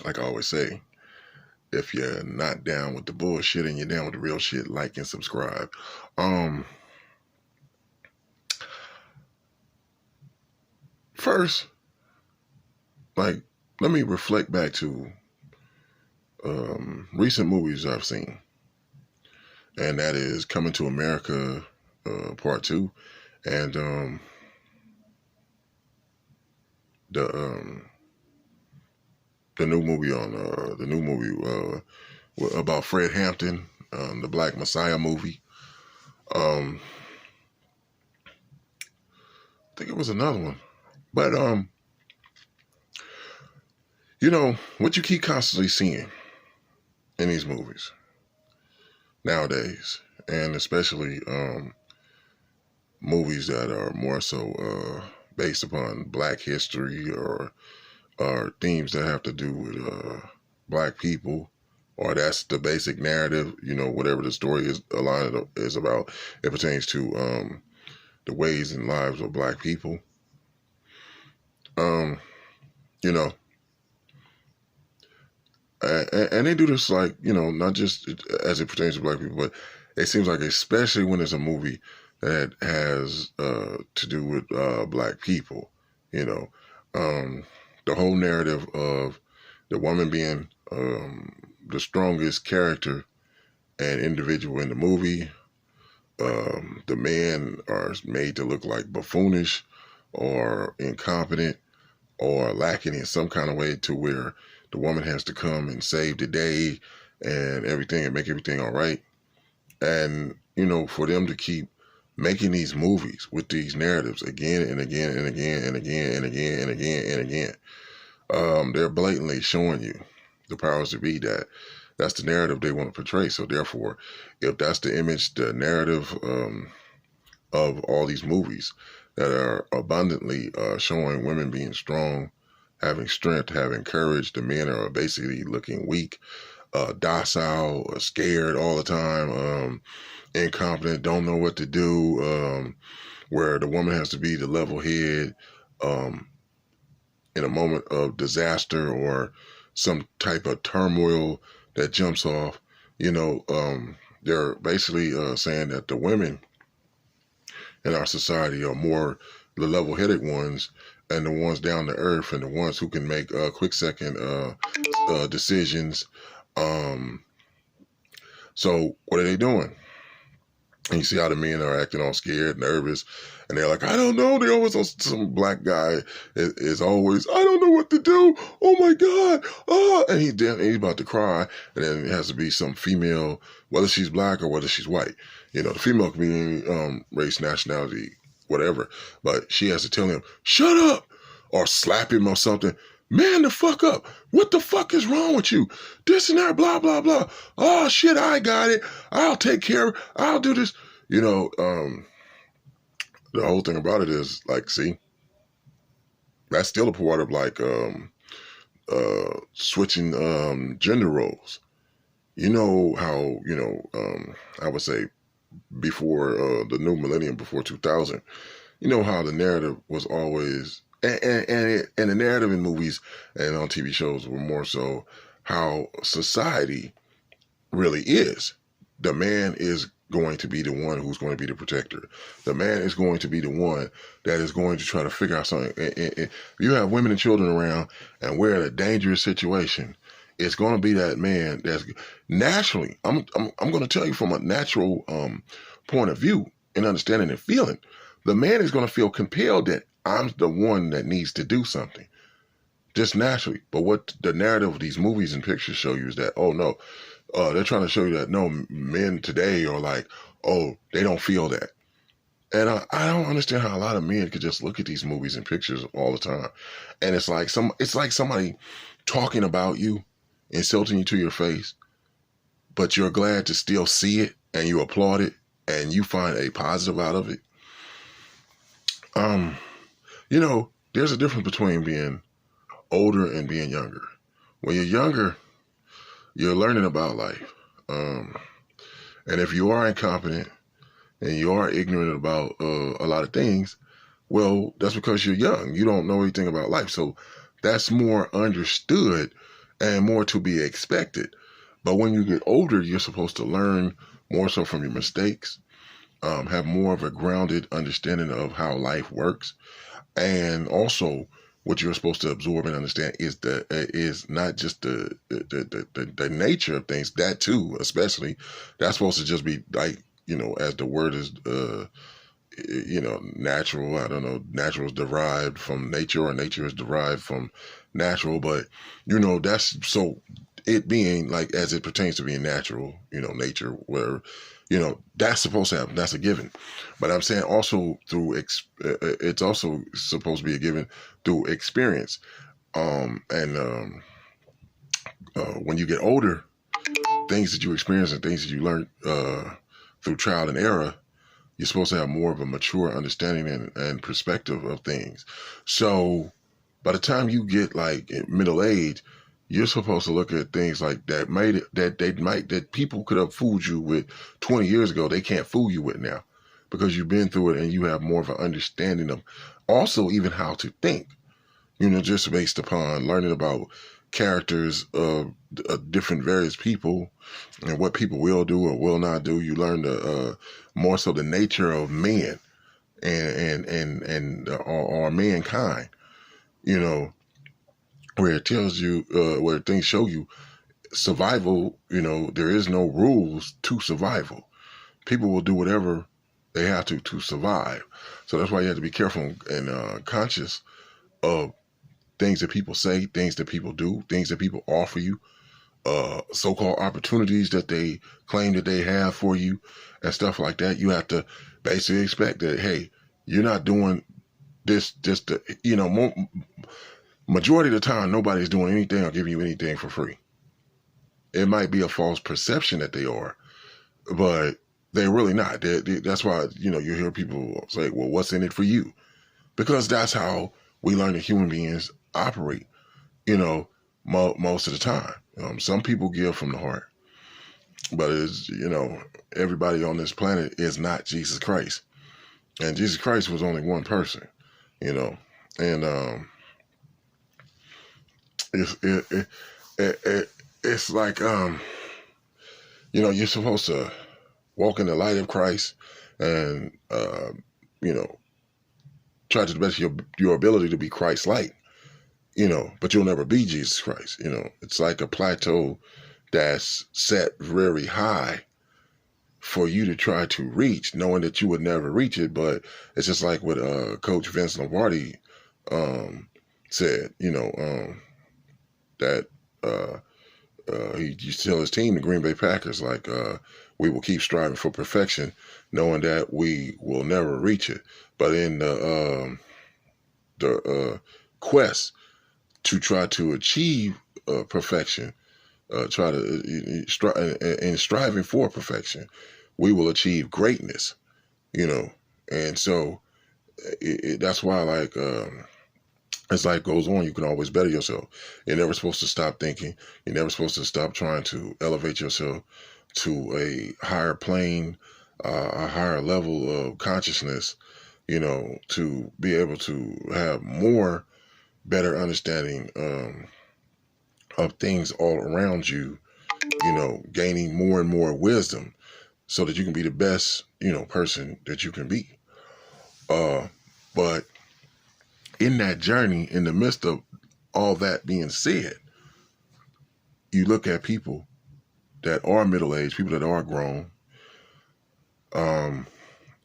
like I always say, if you're not down with the bullshit and you're down with the real shit, like and subscribe. First, like, let me reflect back to recent movies I've seen, and that is Coming to America Part 2, and the um, the new movie about Fred Hampton, the Black Messiah movie. I think it was another one, but what you keep constantly seeing in these movies nowadays, and especially movies that are more so based upon Black history or themes that have to do with Black people, or that's the basic narrative. Whatever the story is, a line is about, it pertains to the ways and lives of Black people. You know, and they do this, like, not just as it pertains to Black people, but it seems like, especially when it's a movie that has to do with Black people, the whole narrative of the woman being the strongest character and individual in the movie. The men are made to look like buffoonish or incompetent or lacking in some kind of way, to where the woman has to come and save the day and everything and make everything all right. And, for them to keep making these movies with these narratives again and again and again and again and again and again and again, they're blatantly showing you, the powers that be, that that's the narrative they want to portray. So therefore, if that's the image, the narrative of all these movies that are abundantly showing women being strong, having strength, having courage, the men are basically looking weak, docile, scared all the time, incompetent, don't know what to do, where the woman has to be the level head in a moment of disaster or some type of turmoil that jumps off. They're basically saying that the women in our society are more the level-headed ones, and the ones down to earth, and the ones who can make quick second decisions. So what are they doing? And you see how the men are acting all scared, nervous, and they're like, I don't know. They always, some Black guy is always, I don't know what to do. Oh my God. And he's about to cry. And then it has to be some female, whether she's Black or whether she's white. The female can be any race, nationality, whatever. But she has to tell him, shut up, or slap him or something. Man, the fuck up. What the fuck is wrong with you? This and that, blah, blah, blah. Oh, shit, I got it. I'll take care of it. I'll do this. The whole thing about it is, like, see, that's still a part of, like, switching gender roles. How, I would say before the new millennium, before 2000, how the narrative was always, and the narrative in movies and on TV shows were more so how society really is. The man is going to be the one who's going to be the protector. The man is going to be the one that is going to try to figure out something. And you have women and children around, and we're in a dangerous situation. It's going to be that man that's naturally, I'm going to tell you from a natural point of view and understanding and feeling, the man is going to feel compelled that I'm the one that needs to do something, just naturally. But what the narrative of these movies and pictures show you is that, oh no, they're trying to show you that, no, men today are like, oh, they don't feel that. And I don't understand how a lot of men could just look at these movies and pictures all the time, and it's like somebody talking about you, insulting you to your face, but you're glad to still see it, and you applaud it, and you find a positive out of it. There's a difference between being older and being younger. When you're younger, you're learning about life. And if you are incompetent and you are ignorant about a lot of things, well, that's because you're young. You don't know anything about life. So that's more understood and more to be expected. But when you get older, you're supposed to learn more so from your mistakes, have more of a grounded understanding of how life works, and also what you're supposed to absorb and understand is not just the nature of things. That too, especially, that's supposed to just be like, as the word is natural. I don't know, natural is derived from nature, or nature is derived from natural, but that's so, it being like, as it pertains to being natural, nature, where, that's supposed to happen. That's a given. But I'm saying also through, it's also supposed to be a given through experience. And when you get older, things that you experience and things that you learn through trial and error, you're supposed to have more of a mature understanding and perspective of things. So by the time you get like middle age, you're supposed to look at things like that people could have fooled you with 20 years ago. They can't fool you with now, because you've been through it and you have more of an understanding of also even how to think, just based upon learning about characters of different various people and what people will do or will not do. You learn the more so the nature of men and or mankind, where it tells you, where things show you survival. There is no rules to survival. People will do whatever they have to survive. So that's why you have to be careful and conscious of things that people say, things that people do, things that people offer you, so-called opportunities that they claim that they have for you and stuff like that. You have to basically expect that, hey, you're not doing this just to, majority of the time, nobody's doing anything or giving you anything for free. It might be a false perception that they are, but they're really not. That's why, you hear people say, well, what's in it for you? Because that's how we learn that human beings operate, most of the time. Some people give from the heart, but it's, everybody on this planet is not Jesus Christ. And Jesus Christ was only one person, and it's like, you're supposed to walk in the light of Christ and, try to the best of your ability to be Christ-like, but you'll never be Jesus Christ. It's like a plateau that's set very high for you to try to reach, knowing that you would never reach it. But it's just like what Coach Vince Lombardi said, that he used to tell his team, the Green Bay Packers, like, we will keep striving for perfection, knowing that we will never reach it. But in the quest to try to achieve perfection, striving for perfection, we will achieve greatness, and so that's why, like, as life goes on, you can always better yourself. You're never supposed to stop thinking. You're never supposed to stop trying to elevate yourself to a higher plane, a higher level of consciousness, to be able to have more better understanding of things all around you, gaining more and more wisdom so that you can be the best, person that you can be. But in that journey, in the midst of all that being said, you look at people that are middle-aged, people that are grown,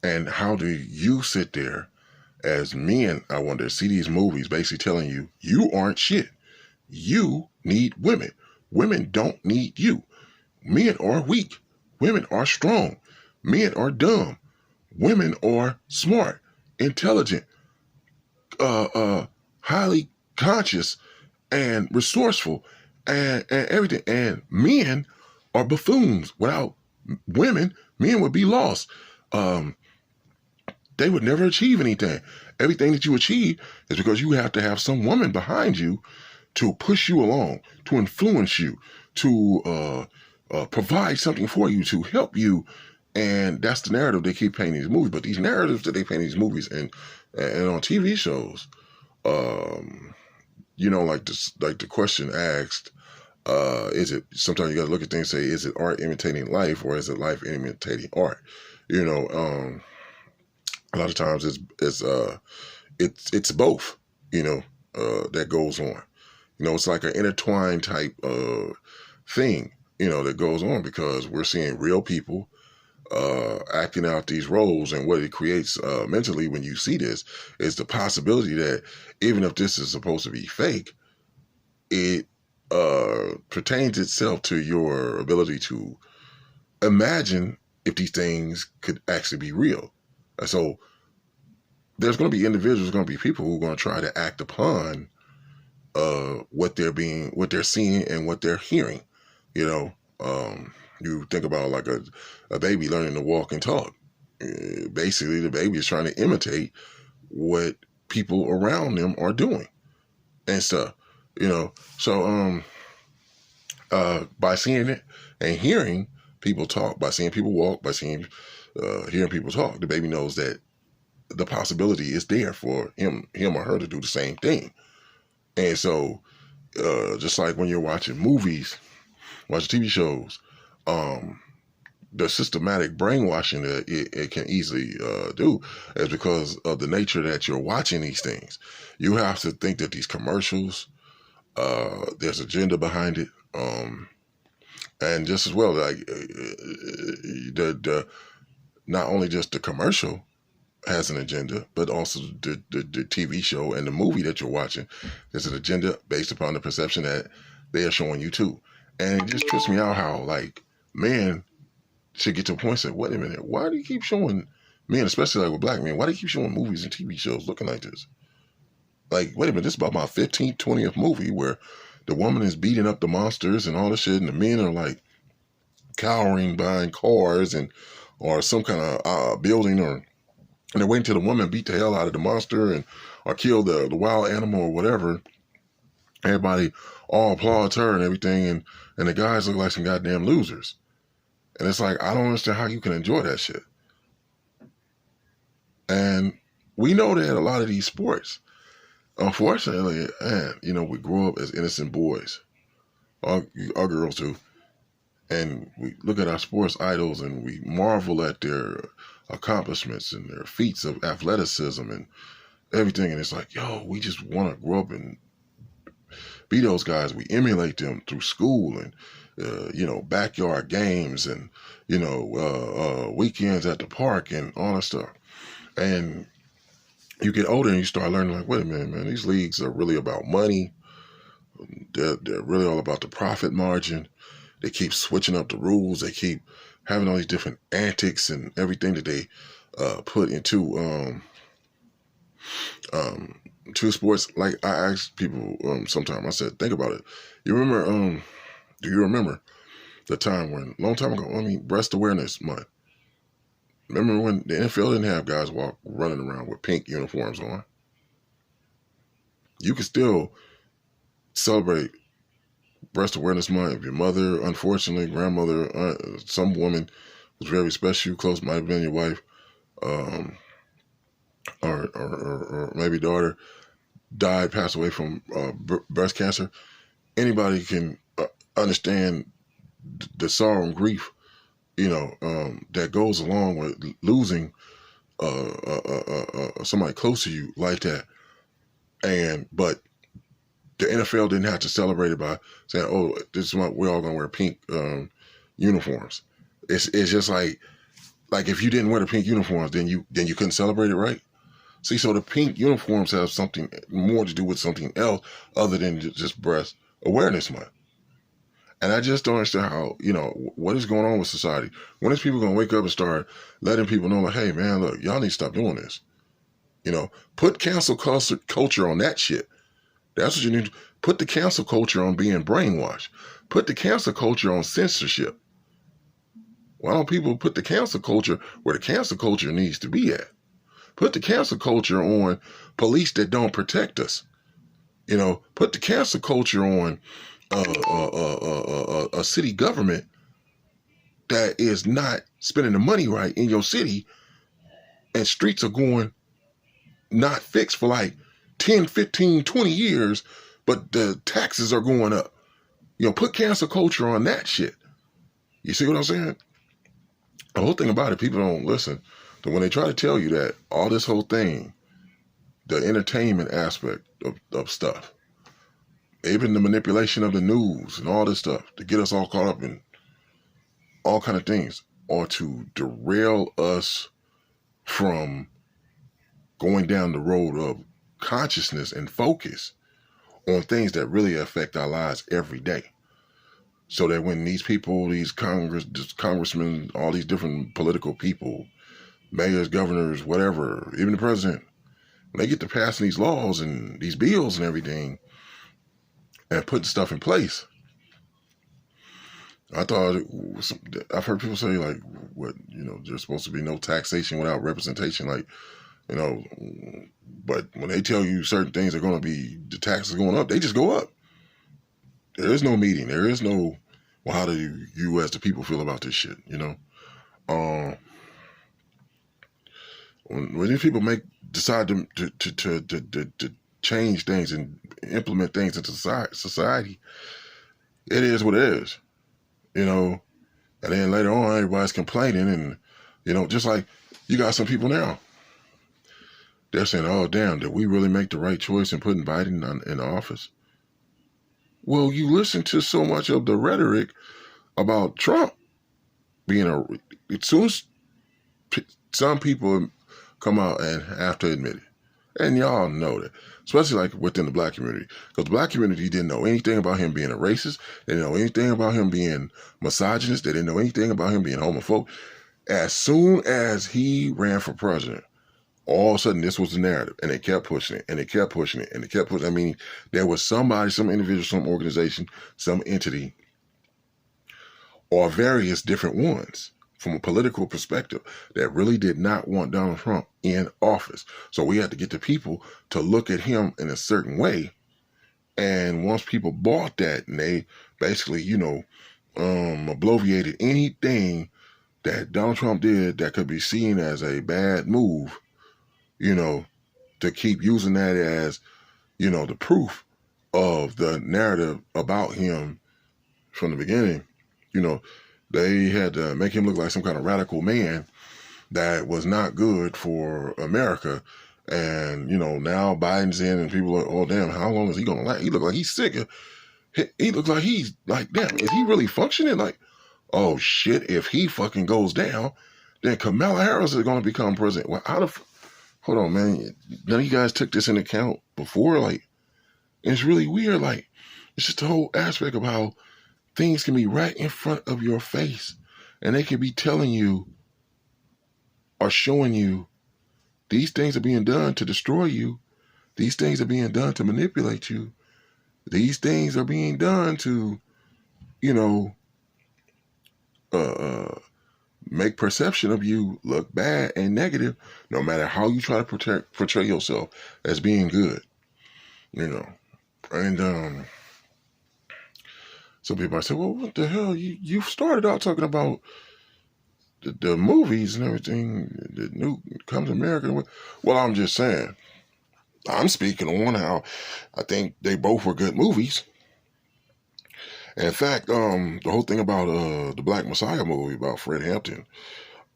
and how do you sit there as men, I wonder, see these movies basically telling you, you aren't shit. You need women. Women don't need you. Men are weak. Women are strong. Men are dumb. Women are smart, intelligent, highly conscious, and resourceful, and everything. And men are buffoons. Without women, men would be lost. They would never achieve anything. Everything that you achieve is because you have to have some woman behind you to push you along, to influence you, to provide something for you, to help you. And that's the narrative they keep painting these movies. But these narratives that they paint these movies and on TV shows, like this, like the question asked, Is it, sometimes you got to look at things and say, is it art imitating life, or is it life imitating art? You know, a lot of times it's both, you know, that goes on. You know, it's like an intertwined type thing, you know, that goes on, because we're seeing real people acting out these roles. And what it creates mentally when you see this is the possibility that even if this is supposed to be fake, it pertains itself to your ability to imagine if these things could actually be real. So there's going to be individuals, going to be people who are going to try to act upon what they're seeing and what they're hearing. You know, you think about like a baby learning to walk and talk. Basically, the baby is trying to imitate what people around them are doing and stuff. You know, so by seeing it and hearing people talk, by seeing people walk, by hearing people talk, the baby knows that the possibility is there for him or her to do the same thing. And so, just like when you're watching movies, watching TV shows, the systematic brainwashing that it can easily do is because of the nature that you're watching these things. You have to think that these commercials, there's agenda behind it, and just as well, like the not only just the commercial has an agenda, but also the TV show and the movie that you're watching. There's an agenda based upon the perception that they are showing you too. And it just trips me out how, like, men should get to a point and say, wait a minute, why do you keep showing men, especially like with black men, why do you keep showing movies and TV shows looking like this? Like, wait a minute, this is about my 15th, 20th movie where the woman is beating up the monsters and all this shit, and the men are like cowering behind cars or some kind of building, and they're waiting till the woman beat the hell out of the monster or kill the wild animal or whatever. Everybody all applauds her and everything, and the guys look like some goddamn losers. And it's like, I don't understand how you can enjoy that shit. And we know that a lot of these sports, unfortunately, man, you know, we grow up as innocent boys, our girls too, and we look at our sports idols and we marvel at their accomplishments and their feats of athleticism and everything. And it's like, yo, we just want to grow up and be those guys. We emulate them through school and, you know, backyard games and, you know, weekends at the park and all that stuff. And you get older and you start learning, like, wait a minute, man, these leagues are really about money. They're really all about the profit margin. They keep switching up the rules. They keep having all these different antics and everything that they put into sports. Like, I ask people sometimes, I said, think about it. You remember, do you remember the time when, long time ago, I mean, Breast Awareness Month? Remember when the NFL didn't have guys running around with pink uniforms on? You could still celebrate Breast Awareness Month if your mother, unfortunately, grandmother, some woman was very special, close, might have been your wife, or maybe daughter, died, passed away from breast cancer. Anybody can understand the sorrow and grief, you know, that goes along with losing somebody close to you like that. But the NFL didn't have to celebrate it by saying, "Oh, this is what we're all gonna wear pink uniforms." It's just like if you didn't wear the pink uniforms, then you couldn't celebrate it, right? See, so the pink uniforms have something more to do with something else other than just Breast Awareness Month. And I just don't understand how, you know, what is going on with society. When is people going to wake up and start letting people know, like, hey, man, look, y'all need to stop doing this. You know, put cancel culture on that shit. That's what you need to put the cancel culture on being brainwashed. Put the cancel culture on censorship. Why don't people put the cancel culture where the cancel culture needs to be at? Put the cancel culture on police that don't protect us. You know, put the cancel culture on a city government that is not spending the money right in your city, and streets are going not fixed for like 10, 15, 20 years, but the taxes are going up. Put cancel culture on that shit. You see what I'm saying? The whole thing about it, people don't listen. So when they try to tell you that all this whole thing, the entertainment aspect of stuff, even the manipulation of the news and all this stuff to get us all caught up in all kind of things, or to derail us from going down the road of consciousness and focus on things that really affect our lives every day. So that when these people, these congressmen, all these different political people, mayors, governors, whatever, even the president, when they get to passing these laws and these bills and everything and putting stuff in place, I've heard people say like, what, there's supposed to be no taxation without representation, like, but when they tell you certain things are going to be, the taxes going up, they just go up. There is no meeting. There is no, well, how do you as the people feel about this shit, when these people decide to change things and implement things into society, it is what it is, and then later on, everybody's complaining, and, just like you got some people now, they're saying, oh, damn, did we really make the right choice in putting Biden in office? Well, you listen to so much of the rhetoric about Trump being as soon as some people come out and have to admit it, and y'all know that, especially like within the black community, because the black community didn't know anything about him being a racist. They didn't know anything about him being misogynist. They didn't know anything about him being homophobic. As soon as he ran for president, all of a sudden this was the narrative, and they kept pushing it, and they kept pushing it, and they kept pushing it. I mean, there was somebody, some individual, some organization, some entity, or various different ones from a political perspective that really did not want Donald Trump in office. So we had to get the people to look at him in a certain way. And once people bought that, and they basically, obliviated anything that Donald Trump did that could be seen as a bad move, to keep using that as, the proof of the narrative about him from the beginning, they had to make him look like some kind of radical man that was not good for America. And, now Biden's in and people are, oh, damn, how long is he going to last? He look like he's sick. He looks like he's like, damn, is he really functioning? Like, oh, shit, if he fucking goes down, then Kamala Harris is going to become president. Well, hold on, man. None of you guys took this into account before. Like, it's really weird. Like, it's just the whole aspect of how things can be right in front of your face, and they can be telling you or showing you these things are being done to destroy you. These things are being done to manipulate you. These things are being done to, make perception of you look bad and negative, no matter how you try to portray yourself as being good, and some people might say, well, what the hell? You started out talking about the movies and everything, the new Comes America. Well, I'm just saying, I'm speaking on how I think they both were good movies. And in fact, the whole thing about the Black Messiah movie about Fred Hampton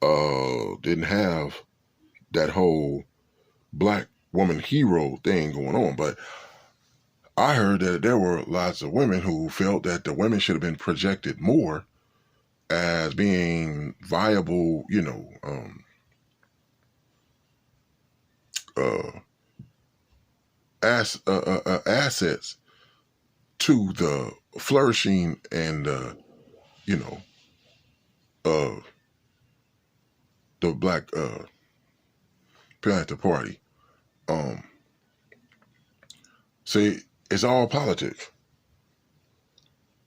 didn't have that whole black woman hero thing going on. But I heard that there were lots of women who felt that the women should have been projected more as being viable, assets to the flourishing and, the Black Panther Party. See, it's all politics.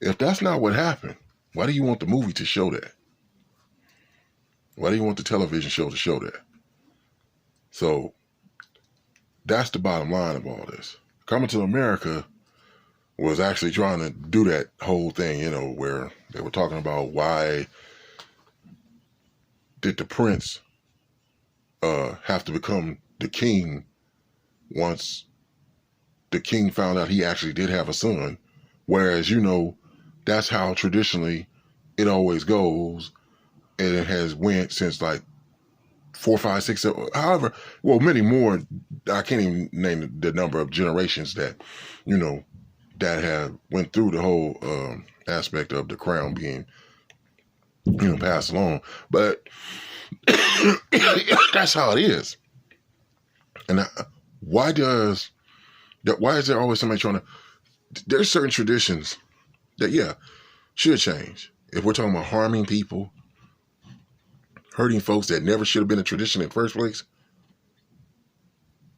If that's not what happened, why do you want the movie to show that? Why do you want the television show to show that? So that's the bottom line of all this. Coming to America was actually trying to do that whole thing, where they were talking about why did the prince have to become the king once the king found out he actually did have a son, whereas, that's how traditionally it always goes, and it has went since like 4, 5, 6, 7, however, well, many more. I can't even name the number of generations that, you know, that have went through the whole aspect of the crown being, you know, passed along. But that's how it is. And why is there always somebody trying to? There's certain traditions that, yeah, should change. If we're talking about harming people, hurting folks that never should have been a tradition in the first place,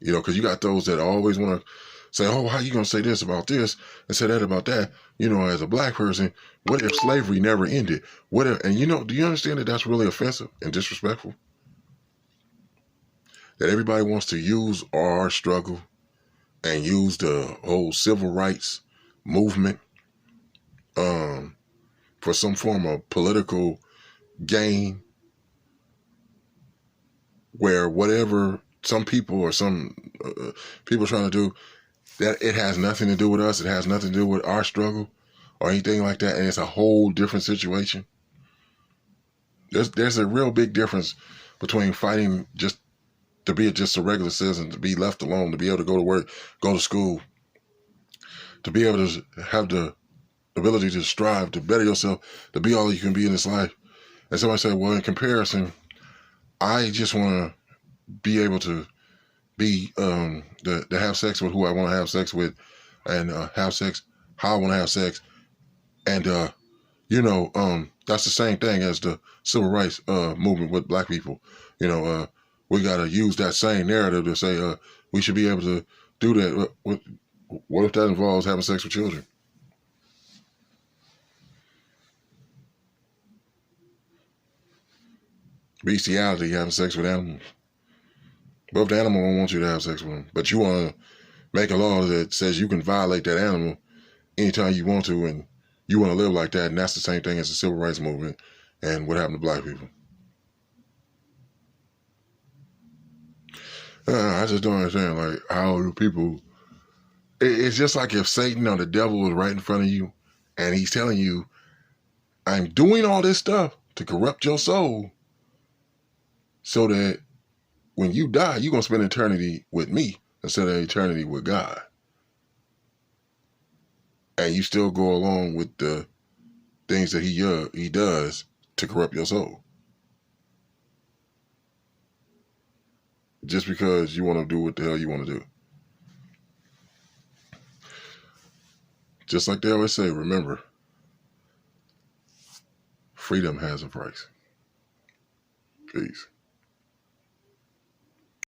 you know, because you got those that always want to say, oh, how you going to say this about this and say that about that? You know, as a black person, what if slavery never ended? What if, and you know, do you understand that that's really offensive and disrespectful? That everybody wants to use our struggle and use the whole civil rights movement for some form of political gain, where whatever some people or some people are trying to do, that it has nothing to do with us. It has nothing to do with our struggle or anything like that. And it's a whole different situation. There's a real big difference between fighting just to be just a regular citizen, to be left alone, to be able to go to work, go to school, to be able to have the ability to strive, to better yourself, to be all you can be in this life. And somebody said, well, in comparison, I just want to be able to be, to have sex with who I want to have sex with, and have sex how I want to have sex. And, you know, that's the same thing as the civil rights movement with black people. You know, we got to use that same narrative to say we should be able to do that. What if that involves having sex with children? Bestiality, having sex with animals. But if the animal don't want you to have sex with them, but you want to make a law that says you can violate that animal anytime you want to, and you want to live like that, and that's the same thing as the civil rights movement and what happened to black people. I just don't understand, like, how do people... It's just like if Satan or the devil was right in front of you, and he's telling you, I'm doing all this stuff to corrupt your soul so that when you die, you're going to spend eternity with me instead of eternity with God. And you still go along with the things that he does to corrupt your soul. Just because you want to do what the hell you want to do. Just like they always say, remember, freedom has a price. Peace.